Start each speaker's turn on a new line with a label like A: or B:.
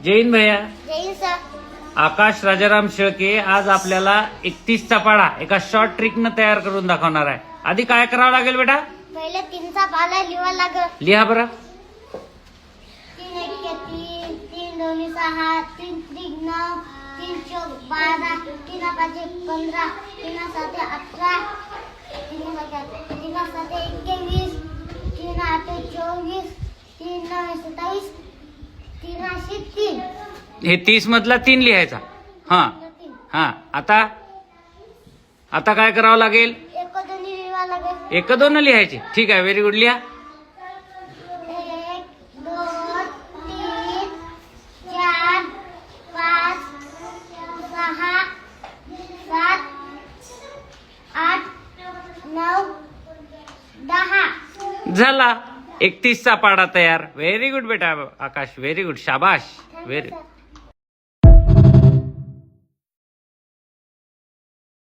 A: जय हिंद भैया.
B: जय हिंद सर.
A: आकाश राजाराम शेळके आज आपल्याला 31चा पाढा एका शॉर्ट ट्रिकनं तयार करून दाखवणार आहे. आधी काय करावं लागेल बेटा?
B: पहिले 3चा पाढा लिहावा लागेल.
A: लिहा बरं.
B: 3 1 3, 3 2 6, 3 3 9, 3 4 12, 3 5 15, 3 7 18, 3 7 21, 3 8 24, 3 9 27, 3 8 3.
A: हे 30 मधला 3 लिहायचा. हा आता काय करावं लागेल?
B: एक दोन्ही लिहावा लागेल.
A: 1 2 लिहायचे. ठीक आहे, व्हेरी गुड. लिहा.
B: 1 2 3 4 5 6 7 8 9 10.
A: झाला 31चा पाढा तयार. व्हेरी गुड बेटा आकाश, व्हेरी गुड. शाबाश. व्हेरी